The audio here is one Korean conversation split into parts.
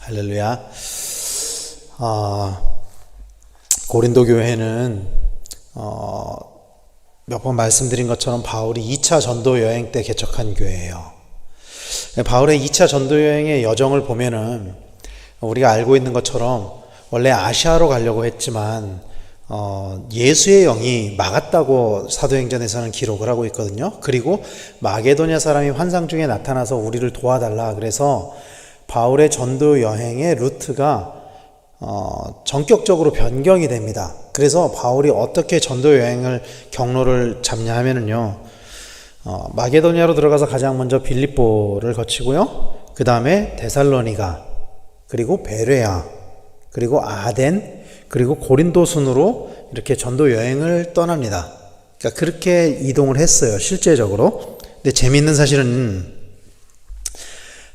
할렐루야. 고린도 교회는 몇 번 말씀드린 것처럼 바울이 2차 전도 여행 때 개척한 교회예요. 바울의 2차 전도 여행의 여정을 보면은 우리가 알고 있는 것처럼 원래 아시아로 가려고 했지만 예수의 영이 막았다고 사도행전에서는 기록을 하고 있거든요. 그리고 마게도냐 사람이 환상 중에 나타나서 우리를 도와달라 그래서 바울의 전도 여행의 루트가 전격적으로 변경이 됩니다. 그래서 바울이 어떻게 전도 여행을 경로를 잡냐 하면은요, 마게도냐로 들어가서 가장 먼저 빌립보를 거치고요, 그 다음에 데살로니가, 그리고 베레아, 그리고 아덴, 그리고 고린도 순으로 이렇게 전도 여행을 떠납니다. 그러니까 그렇게 이동을 했어요, 실제적으로. 근데 재미있는 사실은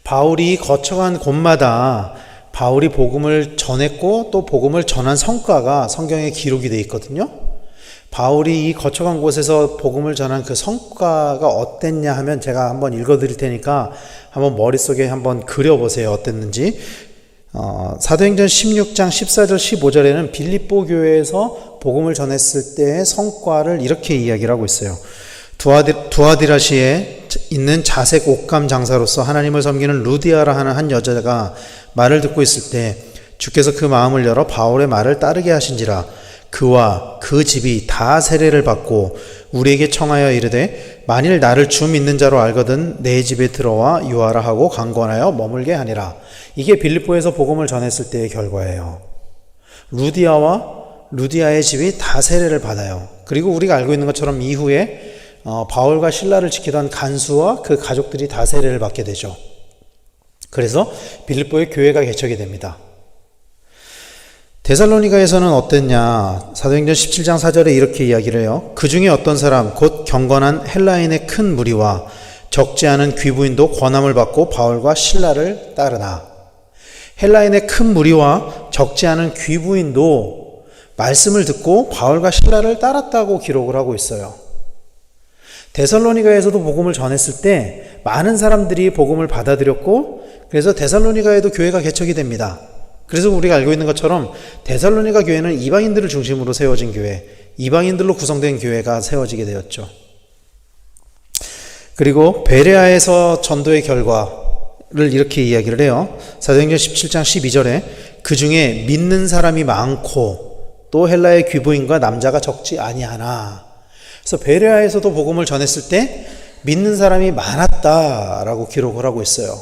바울이 거쳐간 곳마다 바울이 복음을 전했고 또 복음을 전한 성과가 성경에 기록이 되어 있거든요. 바울이 이 거쳐간 곳에서 복음을 전한 그 성과가 어땠냐 하면 제가 한번 읽어드릴 테니까 한번 머릿속에 한번 그려보세요. 어땠는지. 사도행전 16장 14절 15절에는 빌립보 교회에서 복음을 전했을 때의 성과를 이렇게 이야기를 하고 있어요. 두아디라시에 있는 자색 옷감 장사로서 하나님을 섬기는 루디아라 하는 한 여자가 말을 듣고 있을 때 주께서 그 마음을 열어 바울의 말을 따르게 하신지라. 그와 그 집이 다 세례를 받고 우리에게 청하여 이르되 만일 나를 주 믿는 자로 알거든 내 집에 들어와 유하라 하고 강권하여 머물게 하니라. 이게 빌립보에서 복음을 전했을 때의 결과예요. 루디아의 집이 다 세례를 받아요. 그리고 우리가 알고 있는 것처럼 이후에 바울과 실라를 지키던 간수와 그 가족들이 다 세례를 받게 되죠. 그래서 빌립보의 교회가 개척이 됩니다. 데살로니가에서는 어땠냐? 사도행전 17장 4절에 이렇게 이야기를 해요. 그 중에 어떤 사람 곧 경건한 헬라인의 큰 무리와 적지 않은 귀부인도 권함을 받고 바울과 실라를 따르나. 헬라인의 큰 무리와 적지 않은 귀부인도 말씀을 듣고 바울과 실라를 따랐다고 기록을 하고 있어요. 데살로니가에서도 복음을 전했을 때 많은 사람들이 복음을 받아들였고, 그래서 데살로니가에도 교회가 개척이 됩니다. 그래서 우리가 알고 있는 것처럼 데살로니가 교회는 이방인들을 중심으로 세워진 교회, 이방인들로 구성된 교회가 세워지게 되었죠. 그리고 베레아에서 전도의 결과를 이렇게 이야기를 해요. 사도행전 17장 12절에 그 중에 믿는 사람이 많고 또 헬라의 귀부인과 남자가 적지 아니하나. 그래서 베레아에서도 복음을 전했을 때 믿는 사람이 많았다라고 기록을 하고 있어요.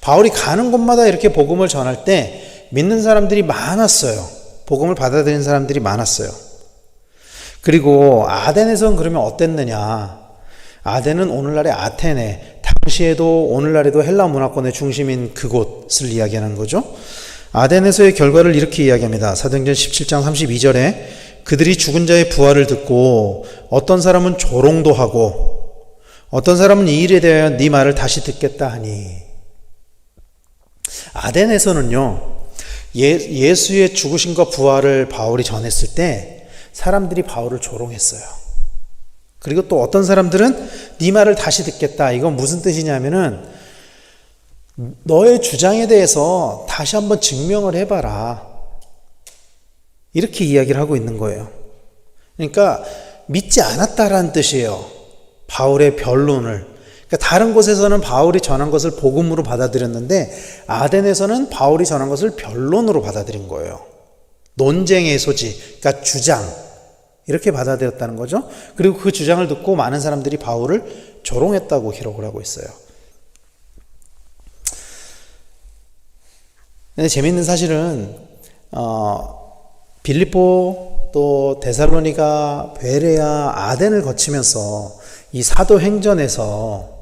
바울이 가는 곳마다 이렇게 복음을 전할 때 믿는 사람들이 많았어요. 복음을 받아들인 사람들이 많았어요. 그리고 아덴에서는 그러면 어땠느냐? 아덴은 오늘날의 아테네, 당시에도 오늘날에도 헬라 문화권의 중심인 그곳을 이야기하는 거죠. 아덴에서의 결과를 이렇게 이야기합니다. 사도행전 17장 32절에 그들이 죽은 자의 부활을 듣고 어떤 사람은 조롱도 하고 어떤 사람은 이 일에 대하여 네 말을 다시 듣겠다 하니. 아덴에서는요, 예수의 죽으심과 부활을 바울이 전했을 때 사람들이 바울을 조롱했어요. 그리고 또 어떤 사람들은 네 말을 다시 듣겠다. 이건 무슨 뜻이냐면은 너의 주장에 대해서 다시 한번 증명을 해봐라. 이렇게 이야기를 하고 있는 거예요. 그러니까 믿지 않았다라는 뜻이에요. 바울의 변론을. 그러니까 다른 곳에서는 바울이 전한 것을 복음으로 받아들였는데 아덴에서는 바울이 전한 것을 변론으로 받아들인 거예요. 논쟁의 소지, 그러니까 주장, 이렇게 받아들였다는 거죠. 그리고 그 주장을 듣고 많은 사람들이 바울을 조롱했다고 기록을 하고 있어요. 근데 재미있는 사실은 빌립보 또 데살로니가, 베레아, 아덴을 거치면서 이 사도행전에서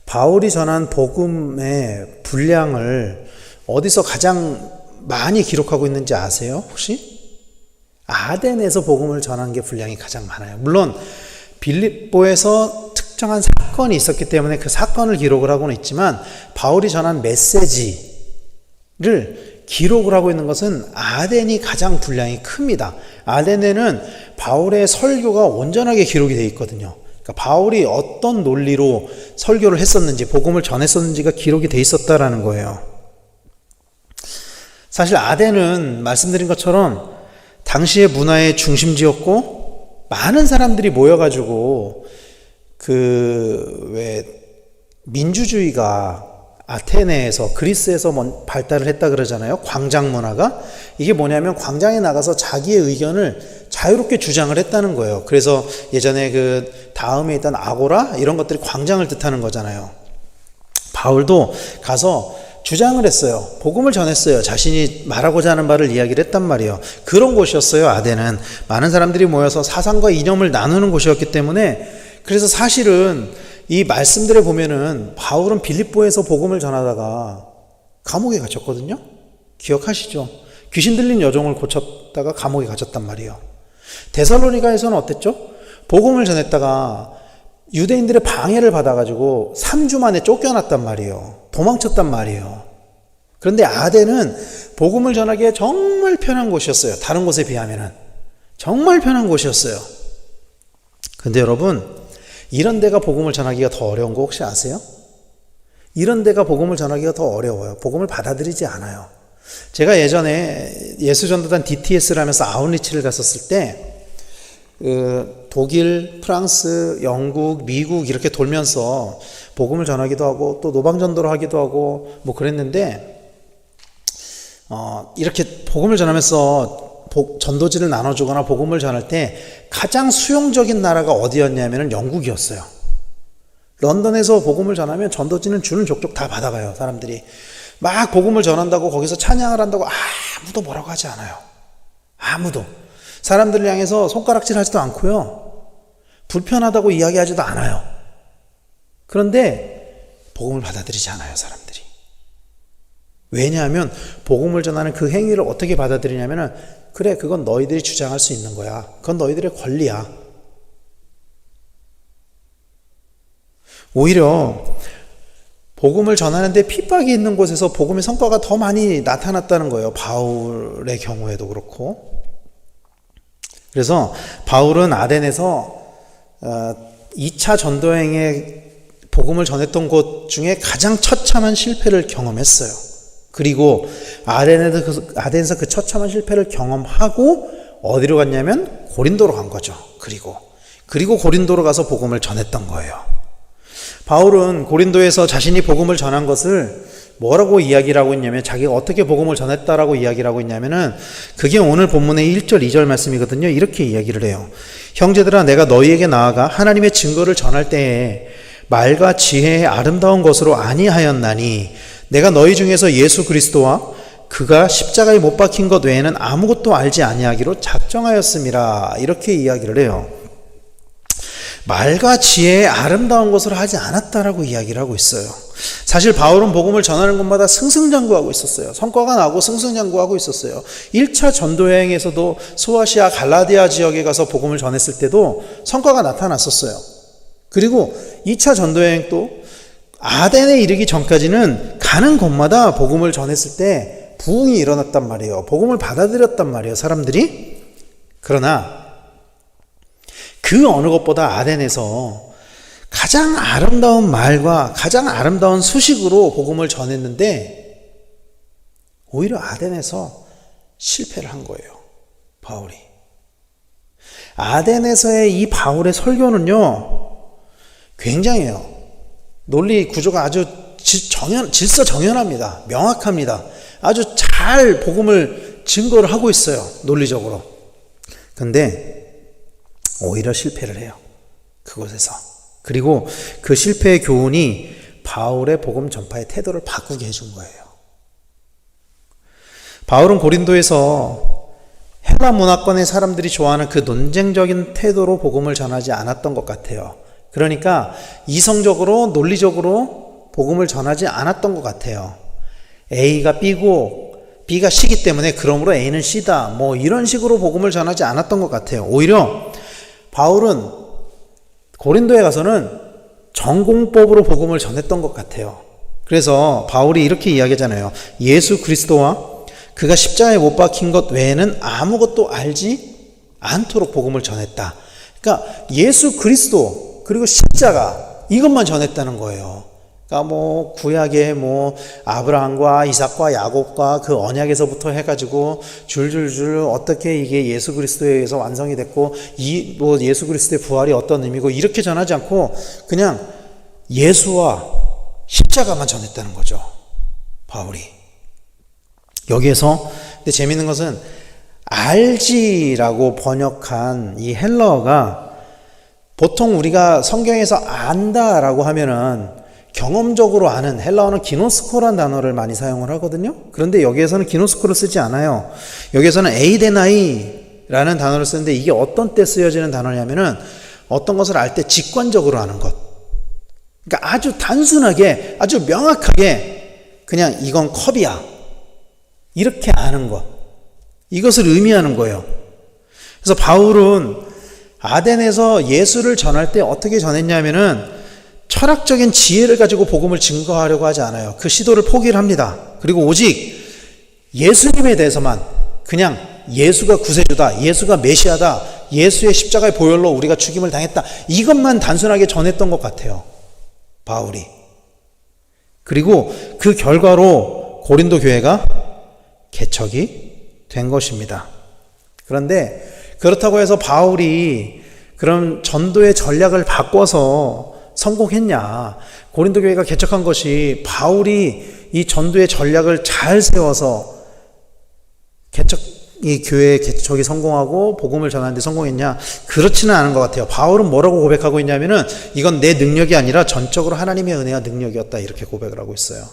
바울이 전한 복음의 분량을 어디서 가장 많이 기록하고 있는지 아세요? 혹시? 아덴에서 복음을 전한 게 분량이 가장 많아요. 물론 빌립보에서 특정한 사건이 있었기 때문에 그 사건을 기록을 하고는 있지만 바울이 전한 메시지를 기록을 하고 있는 것은 아덴이 가장 분량이 큽니다. 아덴에는 바울의 설교가 온전하게 기록이 되어 있거든요. 그러니까 바울이 어떤 논리로 설교를 했었는지, 복음을 전했었는지가 기록이 되어 있었다라는 거예요. 사실 아덴은 말씀드린 것처럼 당시의 문화의 중심지였고 많은 사람들이 모여가지고 민주주의가 아테네에서 그리스에서 발달을 했다 그러잖아요. 광장 문화가. 이게 뭐냐면 광장에 나가서 자기의 의견을 자유롭게 주장을 했다는 거예요. 그래서 예전에 다음에 있던 아고라 이런 것들이 광장을 뜻하는 거잖아요. 바울도 가서 주장을 했어요. 복음을 전했어요. 자신이 말하고자 하는 바를 이야기를 했단 말이에요. 그런 곳이었어요. 아덴은 많은 사람들이 모여서 사상과 이념을 나누는 곳이었기 때문에, 그래서 사실은 이 말씀들에 보면은 바울은 빌립보에서 복음을 전하다가 감옥에 갇혔거든요. 기억하시죠? 귀신 들린 여종을 고쳤다가 감옥에 갇혔단 말이에요. 데살로니가에서는 어땠죠? 복음을 전했다가 유대인들의 방해를 받아가지고 3주 만에 쫓겨났단 말이에요. 도망쳤단 말이에요. 그런데 아덴은 복음을 전하기에 정말 편한 곳이었어요. 다른 곳에 비하면은 정말 편한 곳이었어요. 근데 여러분, 이런 데가 복음을 전하기가 더 어려운 거 혹시 아세요? 이런 데가 복음을 전하기가 더 어려워요. 복음을 받아들이지 않아요. 제가 예전에 예수전도단 DTS를 하면서 아웃리치를 갔었을 때 독일, 프랑스, 영국, 미국 이렇게 돌면서 복음을 전하기도 하고 또 노방전도를 하기도 하고 뭐 그랬는데 이렇게 복음을 전하면서 전도지를 나눠주거나 복음을 전할 때 가장 수용적인 나라가 어디였냐면 영국이었어요. 런던에서 복음을 전하면 전도지는 주는 족족 다 받아가요. 사람들이 막 복음을 전한다고 거기서 찬양을 한다고 아무도 뭐라고 하지 않아요. 아무도. 사람들을 향해서 손가락질 하지도 않고요. 불편하다고 이야기하지도 않아요. 그런데 복음을 받아들이지 않아요, 사람들이. 왜냐하면 복음을 전하는 그 행위를 어떻게 받아들이냐면은, 그래, 그건 너희들이 주장할 수 있는 거야. 그건 너희들의 권리야. 오히려 복음을 전하는데 핍박이 있는 곳에서 복음의 성과가 더 많이 나타났다는 거예요. 바울의 경우에도 그렇고. 그래서 바울은 아덴에서 2차 전도여행에 복음을 전했던 곳 중에 가장 처참한 실패를 경험했어요. 그리고 아덴에서 그 처참한 실패를 경험하고 어디로 갔냐면 고린도로 간 거죠. 그리고 고린도로 가서 복음을 전했던 거예요. 바울은 고린도에서 자신이 복음을 전한 것을 뭐라고 이야기를 하고 있냐면, 자기가 어떻게 복음을 전했다라고 이야기를 하고 있냐면은, 그게 오늘 본문의 1절 2절 말씀이거든요. 이렇게 이야기를 해요. 형제들아, 내가 너희에게 나아가 하나님의 증거를 전할 때에 말과 지혜의 아름다운 것으로 아니하였나니 내가 너희 중에서 예수 그리스도와 그가 십자가에 못 박힌 것 외에는 아무것도 알지 아니하기로 작정하였음이라. 이렇게 이야기를 해요. 말과 지혜의 아름다운 것으로 하지 않았다라고 이야기를 하고 있어요. 사실 바울은 복음을 전하는 곳마다 승승장구하고 있었어요. 성과가 나고 승승장구하고 있었어요. 1차 전도여행에서도 소아시아 갈라디아 지역에 가서 복음을 전했을 때도 성과가 나타났었어요. 그리고 2차 전도여행도 아덴에 이르기 전까지는 가는 곳마다 복음을 전했을 때 부흥이 일어났단 말이에요. 복음을 받아들였단 말이에요, 사람들이. 그러나 그 어느 것보다 아덴에서 가장 아름다운 말과 가장 아름다운 수식으로 복음을 전했는데 오히려 아덴에서 실패를 한 거예요, 바울이. 아덴에서의 이 바울의 설교는요, 굉장해요. 논리 구조가 아주 질서정연합니다. 명확합니다. 아주 잘 복음을 증거를 하고 있어요, 논리적으로. 근데 오히려 실패를 해요, 그곳에서. 그리고 그 실패의 교훈이 바울의 복음 전파의 태도를 바꾸게 해준 거예요. 바울은 고린도에서 헬라 문화권의 사람들이 좋아하는 그 논쟁적인 태도로 복음을 전하지 않았던 것 같아요. 그러니까 이성적으로 논리적으로 복음을 전하지 않았던 것 같아요. A가 B고 B가 C이기 때문에 그러므로 A는 C다, 뭐 이런 식으로 복음을 전하지 않았던 것 같아요. 오히려 바울은 고린도에 가서는 전공법으로 복음을 전했던 것 같아요. 그래서 바울이 이렇게 이야기하잖아요. 예수 그리스도와 그가 십자가에 못 박힌 것 외에는 아무것도 알지 않도록 복음을 전했다. 그러니까 예수 그리스도 그리고 십자가, 이것만 전했다는 거예요. 그러니까 뭐 구약의 뭐 아브라함과 이삭과 야곱과 그 언약에서부터 해가지고 줄줄줄 어떻게 이게 예수 그리스도에 의해서 완성이 됐고 이 뭐 예수 그리스도의 부활이 어떤 의미고 이렇게 전하지 않고 그냥 예수와 십자가만 전했다는 거죠. 바울이. 여기에서 근데 재밌는 것은 알지라고 번역한 이 헬라어가 보통 우리가 성경에서 안다라고 하면은 경험적으로 아는 헬라어는 기노스코라는 단어를 많이 사용을 하거든요. 그런데 여기에서는 기노스코를 쓰지 않아요. 여기에서는 에이데나이라는 단어를 쓰는데 이게 어떤 때 쓰여지는 단어냐면은 어떤 것을 알 때 직관적으로 아는 것. 그러니까 아주 단순하게 아주 명확하게 그냥 이건 컵이야. 이렇게 아는 것. 이것을 의미하는 거예요. 그래서 바울은 아덴에서 예수를 전할 때 어떻게 전했냐면은 철학적인 지혜를 가지고 복음을 증거하려고 하지 않아요. 그 시도를 포기를 합니다. 그리고 오직 예수님에 대해서만 그냥 예수가 구세주다, 예수가 메시아다, 예수의 십자가의 보혈로 우리가 죽임을 당했다. 이것만 단순하게 전했던 것 같아요. 바울이. 그리고 그 결과로 고린도 교회가 개척이 된 것입니다. 그런데 그렇다고 해서 바울이 그런 전도의 전략을 바꿔서 성공했냐? 고린도 교회가 개척한 것이 바울이 이 전도의 전략을 잘 세워서 이 교회의 개척이 성공하고 복음을 전하는 데 성공했냐? 그렇지는 않은 것 같아요. 바울은 뭐라고 고백하고 있냐면은 이건 내 능력이 아니라 전적으로 하나님의 은혜와 능력이었다. 이렇게 고백을 하고 있어요.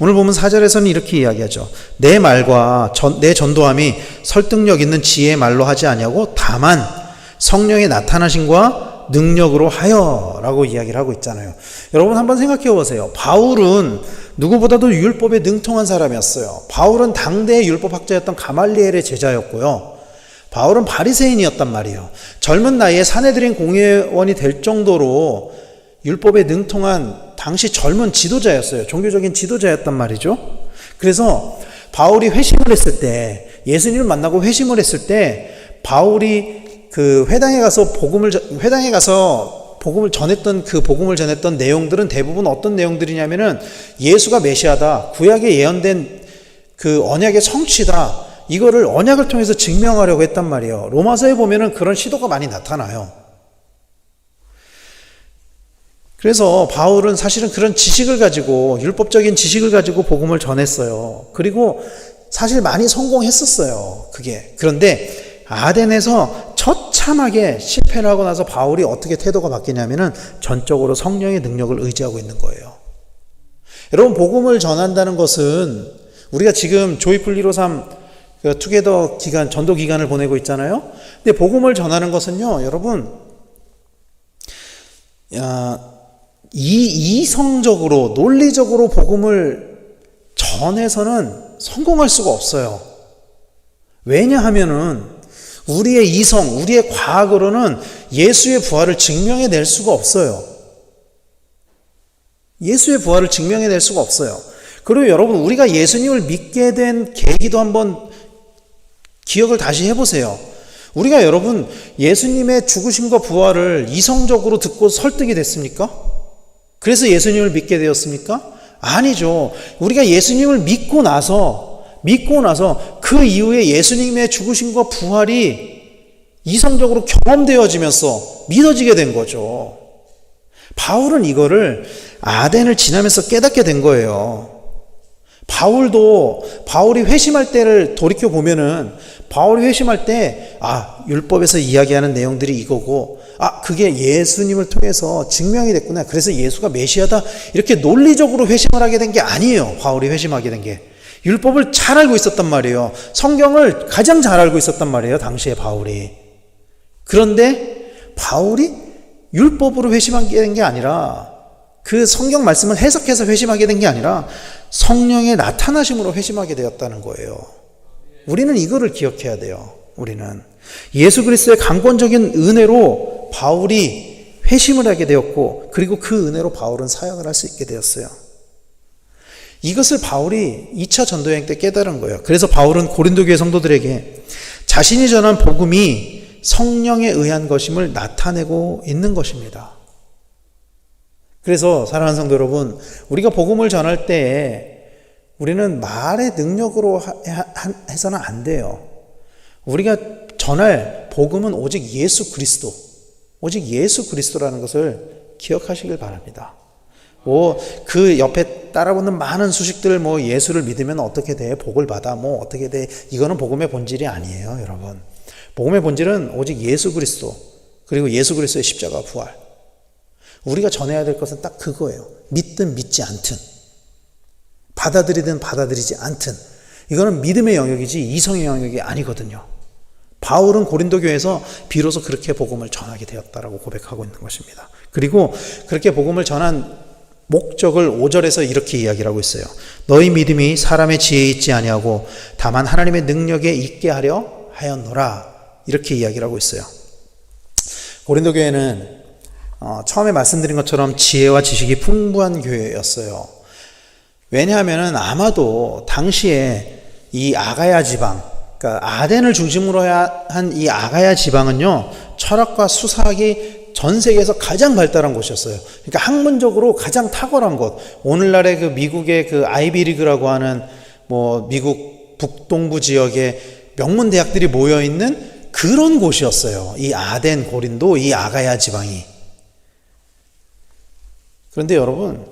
오늘 보면 4절에서는 이렇게 이야기하죠. 내 말과 내 전도함이 설득력 있는 지혜의 말로 하지 아니하고 다만 성령의 나타나심과 능력으로 하여 라고 이야기를 하고 있잖아요. 여러분 한번 생각해 보세요. 바울은 누구보다도 율법에 능통한 사람이었어요. 바울은 당대의 율법학자였던 가말리엘의 제자였고요. 바울은 바리새인이었단 말이에요. 젊은 나이에 사내들인 공회원이 될 정도로 율법에 능통한 당시 젊은 지도자였어요. 종교적인 지도자였단 말이죠. 그래서 바울이 회심을 했을 때, 예수님을 만나고 회심을 했을 때 바울이 그 회당에 가서 복음을 전했던 그 복음을 전했던 내용들은 대부분 어떤 내용들이냐면은 예수가 메시아다, 구약에 예언된 그 언약의 성취다, 이거를 언약을 통해서 증명하려고 했단 말이에요. 로마서에 보면은 그런 시도가 많이 나타나요. 그래서 바울은 사실은 그런 지식을 가지고, 율법적인 지식을 가지고 복음을 전했어요. 그리고 사실 많이 성공했었어요. 그게. 그런데 아덴에서 처참하게 실패를 하고 나서 바울이 어떻게 태도가 바뀌냐면은 전적으로 성령의 능력을 의지하고 있는 거예요. 여러분, 복음을 전한다는 것은 우리가 지금 조이풀 153 투게더 기간, 전도 기간을 보내고 있잖아요. 근데 복음을 전하는 것은요, 여러분, 이성적으로, 논리적으로 복음을 전해서는 성공할 수가 없어요. 왜냐하면은 우리의 이성, 우리의 과학으로는 예수의 부활을 증명해낼 수가 없어요. 예수의 부활을 증명해낼 수가 없어요. 그리고 여러분, 우리가 예수님을 믿게 된 계기도 한번 기억을 다시 해보세요. 우리가 여러분, 예수님의 죽으심과 부활을 이성적으로 듣고 설득이 됐습니까? 그래서 예수님을 믿게 되었습니까? 아니죠. 우리가 예수님을 믿고 나서 그 이후에 예수님의 죽으심과 부활이 이성적으로 경험되어지면서 믿어지게 된 거죠. 바울은 이거를 아덴을 지나면서 깨닫게 된 거예요. 바울이 회심할 때를 돌이켜 보면은 바울이 회심할 때 율법에서 이야기하는 내용들이 이거고 그게 예수님을 통해서 증명이 됐구나. 그래서 예수가 메시아다. 이렇게 논리적으로 회심을 하게 된 게 아니에요. 바울이 회심하게 된 게. 율법을 잘 알고 있었단 말이에요. 성경을 가장 잘 알고 있었단 말이에요. 당시에 바울이. 그런데 바울이 율법으로 회심하게 된 게 아니라, 그 성경 말씀을 해석해서 회심하게 된 게 아니라 성령의 나타나심으로 회심하게 되었다는 거예요. 우리는 이거를 기억해야 돼요. 우리는 예수 그리스도의 강권적인 은혜로 바울이 회심을 하게 되었고, 그리고 그 은혜로 바울은 사역을 할 수 있게 되었어요. 이것을 바울이 2차 전도여행 때 깨달은 거예요. 그래서 바울은 고린도 교회 성도들에게 자신이 전한 복음이 성령에 의한 것임을 나타내고 있는 것입니다. 그래서 사랑하는 성도 여러분, 우리가 복음을 전할 때에 우리는 말의 능력으로 해서는 안 돼요. 우리가 전할 복음은 오직 예수 그리스도, 오직 예수 그리스도라는 것을 기억하시길 바랍니다. 그 옆에 따라붙는 많은 수식들, 예수를 믿으면 어떻게 돼? 복을 받아? 어떻게 돼? 이거는 복음의 본질이 아니에요, 여러분. 복음의 본질은 오직 예수 그리스도, 그리고 예수 그리스도의 십자가 부활. 우리가 전해야 될 것은 딱 그거예요. 믿든 믿지 않든, 받아들이든 받아들이지 않든, 이거는 믿음의 영역이지 이성의 영역이 아니거든요. 바울은 고린도 교회에서 비로소 그렇게 복음을 전하게 되었다라고 고백하고 있는 것입니다. 그리고 그렇게 복음을 전한 목적을 5절에서 이렇게 이야기를 하고 있어요. 너희 믿음이 사람의 지혜에 있지 아니하고 다만 하나님의 능력에 있게 하려 하였노라. 이렇게 이야기를 하고 있어요. 고린도 교회는 처음에 말씀드린 것처럼 지혜와 지식이 풍부한 교회였어요. 왜냐하면 아마도 당시에 이 아가야 지방, 그러니까 아덴을 중심으로 한 이 아가야 지방은요, 철학과 수사학이 전 세계에서 가장 발달한 곳이었어요. 그러니까 학문적으로 가장 탁월한 곳. 오늘날의 그 미국의 그 아이비리그라고 하는 미국 북동부 지역의 명문 대학들이 모여 있는 그런 곳이었어요. 이 아덴, 고린도, 이 아가야 지방이. 그런데 여러분,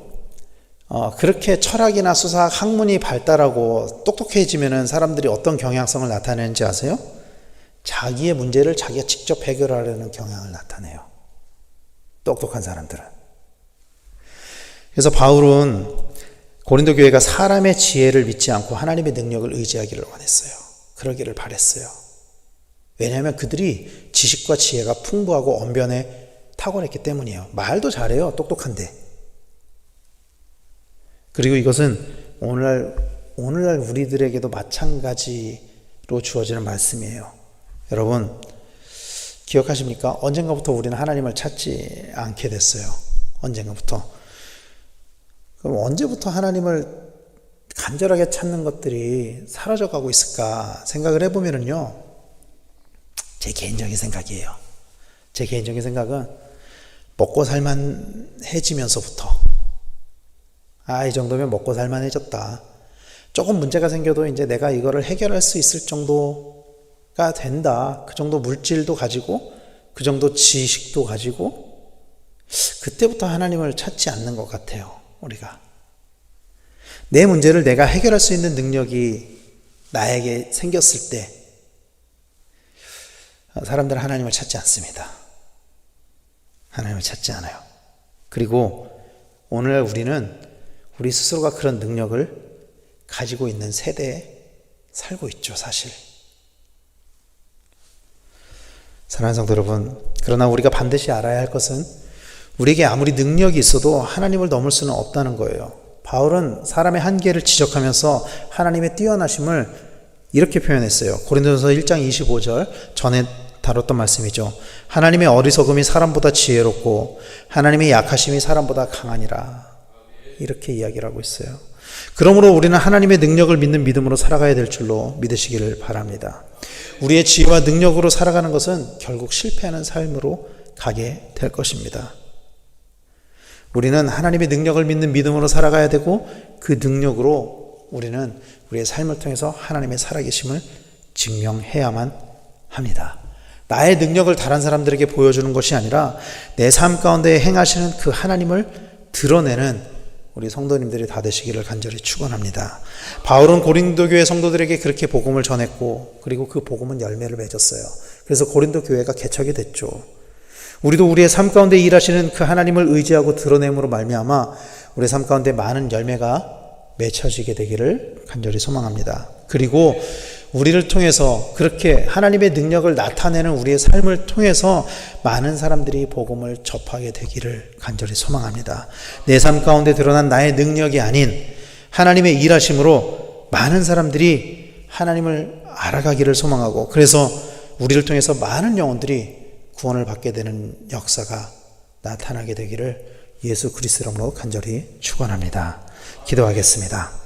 그렇게 철학이나 수사학, 학문이 발달하고 똑똑해지면은 사람들이 어떤 경향성을 나타내는지 아세요? 자기의 문제를 자기가 직접 해결하려는 경향을 나타내요. 똑똑한 사람들은. 그래서 바울은 고린도 교회가 사람의 지혜를 믿지 않고 하나님의 능력을 의지하기를 원했어요. 그러기를 바랬어요. 왜냐하면 그들이 지식과 지혜가 풍부하고 언변에 탁월했기 때문이에요. 말도 잘해요. 똑똑한데. 그리고 이것은 오늘날 우리들에게도 마찬가지로 주어지는 말씀이에요. 여러분, 기억하십니까? 언젠가부터 우리는 하나님을 찾지 않게 됐어요. 언젠가부터. 그럼 언제부터 하나님을 간절하게 찾는 것들이 사라져가고 있을까 생각을 해보면요, 제 개인적인 생각이에요. 제 개인적인 생각은 먹고 살만해지면서부터, 이 정도면 먹고 살만해졌다. 조금 문제가 생겨도 이제 내가 이거를 해결할 수 있을 정도가 된다. 그 정도 물질도 가지고, 그 정도 지식도 가지고, 그때부터 하나님을 찾지 않는 것 같아요, 우리가. 내 문제를 내가 해결할 수 있는 능력이 나에게 생겼을 때, 사람들은 하나님을 찾지 않습니다. 하나님을 찾지 않아요. 그리고 오늘날 우리는 우리 스스로가 그런 능력을 가지고 있는 세대에 살고 있죠, 사실. 사랑하는 성도 여러분, 그러나 우리가 반드시 알아야 할 것은 우리에게 아무리 능력이 있어도 하나님을 넘을 수는 없다는 거예요. 바울은 사람의 한계를 지적하면서 하나님의 뛰어나심을 이렇게 표현했어요. 고린도전서 1장 25절, 전에 다뤘던 말씀이죠. 하나님의 어리석음이 사람보다 지혜롭고 하나님의 약하심이 사람보다 강하니라. 이렇게 이야기를 하고 있어요. 그러므로 우리는 하나님의 능력을 믿는 믿음으로 살아가야 될 줄로 믿으시기를 바랍니다. 우리의 지혜와 능력으로 살아가는 것은 결국 실패하는 삶으로 가게 될 것입니다. 우리는 하나님의 능력을 믿는 믿음으로 살아가야 되고, 그 능력으로 우리는 우리의 삶을 통해서 하나님의 살아계심을 증명해야만 합니다. 나의 능력을 다른 사람들에게 보여주는 것이 아니라 내 삶 가운데 행하시는 그 하나님을 드러내는 우리 성도님들이 다 되시기를 간절히 축원합니다. 바울은 고린도 교회 성도들에게 그렇게 복음을 전했고, 그리고 그 복음은 열매를 맺었어요. 그래서 고린도 교회가 개척이 됐죠. 우리도 우리의 삶 가운데 일하시는 그 하나님을 의지하고 드러냄으로 말미암아 우리의 삶 가운데 많은 열매가 맺혀지게 되기를 간절히 소망합니다. 그리고 우리를 통해서 그렇게 하나님의 능력을 나타내는 우리의 삶을 통해서 많은 사람들이 복음을 접하게 되기를 간절히 소망합니다. 내 삶 가운데 드러난 나의 능력이 아닌 하나님의 일하심으로 많은 사람들이 하나님을 알아가기를 소망하고, 그래서 우리를 통해서 많은 영혼들이 구원을 받게 되는 역사가 나타나게 되기를 예수 그리스도 이름으로 간절히 축원합니다. 기도하겠습니다.